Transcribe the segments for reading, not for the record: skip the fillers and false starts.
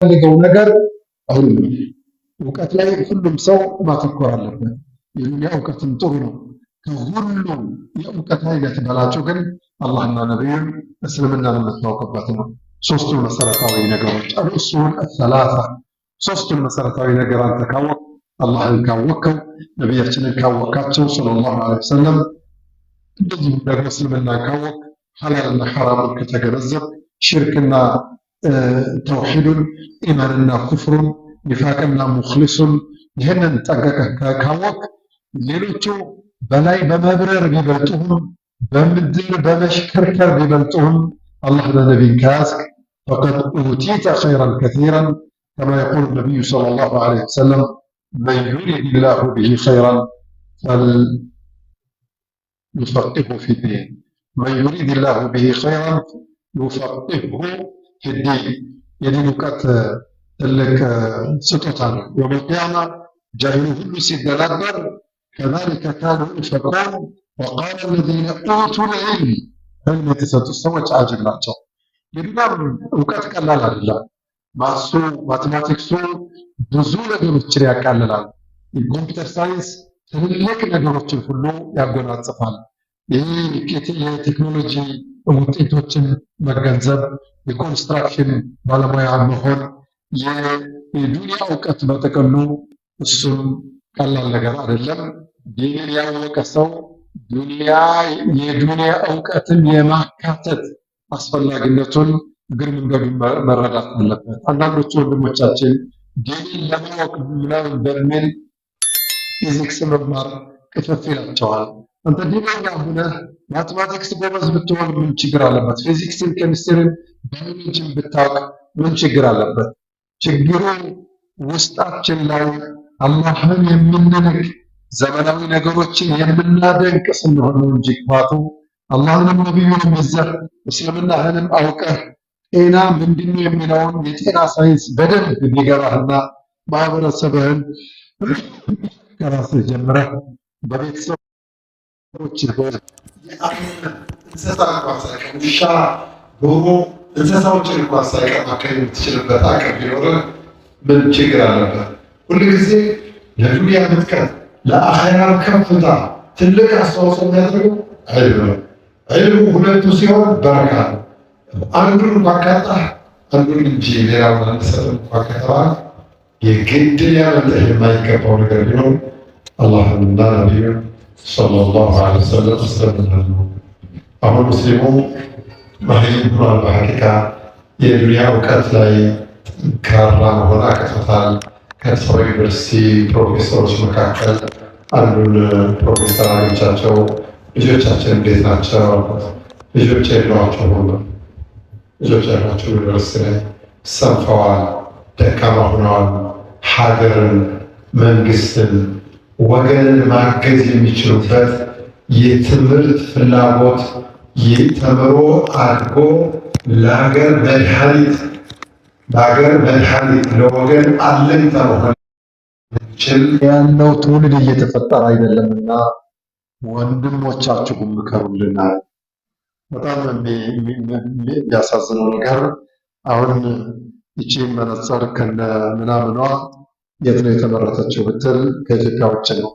የሚፈልገው ነገር አሁን እውቀት ላይ ሁሉም ሰው ማተኮር አለበት። የዱንያ እውቀትም ጥሩ ነው። ከሁሉም የእውቀት አይነት በላቸው ግን አላህና ነቢዩን እስልምናን የምታውቅበት ነው። ሶስቱን መሰረታዊ ነገሮች አልኡሱል ሰላሳ ሶስቱን መሰረታዊ ነገር አንተ ካወቅ አላህን ካወቅከው ነቢያችንን ካወቃቸው ሰለላሁ ዐለይሂ ወሰለም እንደዚሁም ደግሞ እስልምና ካወቅ ሐላልና ሐራሙን ከተገነዘብ ሽርክና ተውሂዱን ኢማንና ኩፍሩን ኒፋቅና ሙኽሊሱን ይህንን ጠንቀቀህ ካወቅ ሌሎቹ በላይ በመብረር ቢበልጡህም በምድር በመሽከርከር ቢበልጡህም አላህ ለነቢይ ከያዝክ ፈቀድ ኡቲተ ኸይረን ከሲራን ከማ የቁል ነቢዩ ሰለላሁ ዐለይሂ ወሰለም መን ዩሪድ ላሁ ቢሂ ኸይረን ፈልዩፈቂሁ ፊዲን መን ዩሪድ ላሁ ቢሂ ኸይረን ዩፈቂሁ ፊዲን የዲን እውቀት ትልቅ ስጦታ ነው። የውመል ቂያማ ጃሂሉ ሁሉ ሲደናበር ከዛሊከ ካኑ ዩፈኩን ወቃለ አለዚነ ኡቱል ዒልም ዕልም የተሰጡት ሰዎች አጅብ ናቸው። የዱንያም እውቀት ቀላል አይደለም። ማሱ ማቴማቲክሱ ብዙ ነገሮችን ያቃልላል። የኮምፒውተር ሳይንስ ትልልቅ ነገሮችን ሁሉ ያጎናጽፋል። ይህ የቴክኖሎጂ ውጤቶችን መገንዘብ፣ የኮንስትራክሽን ባለሙያ መሆን፣ የዱንያ እውቀት በጥቅሉ እሱም ቀላል ነገር አይደለም። ዲንን ያወቀ ሰው የዱንያ እውቀትን የማካተት አስፈላጊነቱን እግር መንገዱን መረዳት አለበት። አንዳንዶቹ ወንድሞቻችን ዲንን ለማወቅ ምናምን በሚል ፊዚክስ መማር ክፍፍ ይላቸዋል። አንተ ዲነኛ ሆነህ ማቴማቲክስ ጎበዝ ብትሆን ምን ችግር አለበት? ፊዚክስን፣ ኬሚስትሪን፣ ባዮሎጂን ብታውቅ ምን ችግር አለበት? ችግሩ ውስጣችን ላይ አላህን የምንንቅ ዘመናዊ ነገሮችን የምናደንቅ ስንሆን ነው እንጂ ክፋቱ አላህንም ነቢዩንም ይዘህ እስልምናህንም አውቀህ ጤና ምንድነው የሚለውን የጤና ሳይንስ በደንብ ቢገባህና ማህበረሰብህን ከራስህ ጀምረህ በቤተሰቦች እንስሳ እንኳን ሳይቀር ውሻ፣ ዶሮ እንስሳዎችን እንኳን ሳይቀር ማከም የምትችልበት አቅም ቢኖርህ ምን ችግር አለበት? ሁልጊዜ ለዱንያ ምጥቀት ለአኼራ ከፍታ ትልቅ አስተዋጽኦ የሚያደርገው ዒልም ነው። ዒልሙ ሁለቱ ሲሆን በረካ ነው። አንዱን እንኳን ካጣህ አንዱን እንጂ ሌላውን አንሰጥም እንኳን ከተባለ የግድ ሊያመልጥህ የማይገባው ነገር ቢሆን አላህንና ነቢዩን ሰለላሁ ዐለይሂ ወሰለም እስልምና ነው። አሁን ሙስሊሙ መሀይም ሆኗል። በሐቂቃ የዱንያ እውቀት ላይ ጠንካራ መሆን አቅቶታል። ከአዲስ አበባ ዩኒቨርሲቲ ፕሮፌሰሮች መካከል አንዱን ፕሮፌሰር አግኝቻቸው ልጆቻችን እንዴት ናቸው? ልጆች የሏቸው ሁሉ ልጆች ያሏቸው ዩኒቨርሲቲ ላይ ሰንፈዋል፣ ደካማ ሆነዋል። ሀገርን፣ መንግስትን፣ ወገንን ማገዝ የሚችሉበት የትምህርት ፍላጎት ተምሮ አድጎ ለሀገር መድኃኒት ለወገን አለኝታ መሆን ችል ያለው ትውልድ እየተፈጠረ አይደለምና ወንድሞቻችሁ ምከሩልናል። በጣም የሚያሳዝነው ነገር አሁን ይቺ መነጽር ከነ ምናምኗ የት ነው የተመረተችው ብትል ከኢትዮጵያ ውጭ ነው።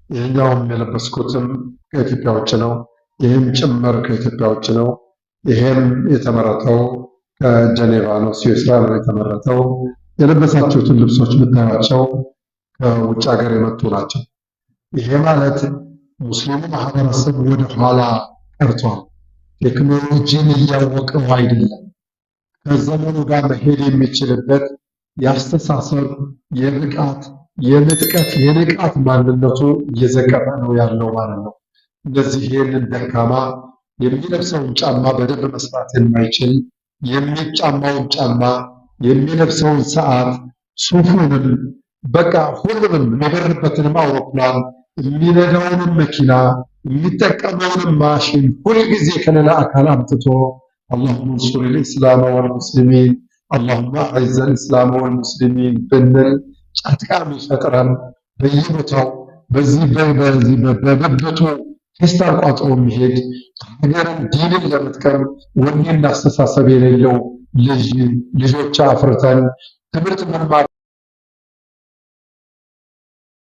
ይህኛውም የለበስኩትም ከኢትዮጵያ ውጭ ነው። ይህም ጭምር ከኢትዮጵያ ውጭ ነው። ይሄም የተመረተው ከጀኔቫ ነው፣ ስዊስራ ነው የተመረተው። የለበሳችሁትን ልብሶች የምታዩቸው ከውጭ ሀገር የመጡ ናቸው። ይሄ ማለት ሙስሊሙ ማህበረሰብ ወደ ኋላ ቀርቷል። ቴክኖሎጂን እያወቀው አይደለም። ከዘመኑ ጋር መሄድ የሚችልበት የአስተሳሰብ የብቃት የምጥቀት የንቃት ማንነቱ እየዘቀጠ ነው ያለው ማለት ነው። እንደዚህ ይህንን ደካማ የሚለብሰውን ጫማ በደንብ መስራት የማይችል የሚጫማውን ጫማ የሚለብሰውን ሰዓት ሱፉንም በቃ ሁሉንም የሚበርበትንም አውሮፕላን የሚነዳውንም መኪና የሚጠቀመውንም ማሽን ሁልጊዜ ከሌላ አካል አምጥቶ አላሁመ እንሱር ልእስላም ወልሙስሊሚን አላሁመ አዕዘ ልእስላም ወልሙስሊሚን ብንል ጫትቃሚ ፈጥረን በየቦታው በዚህ በብብቱ ፌስታል ቋጥሮ የሚሄድ ሀገርን ዲንን ለመጥቀም ወኔና አስተሳሰብ የሌለው ልጆች አፍርተን ትምህርት መማር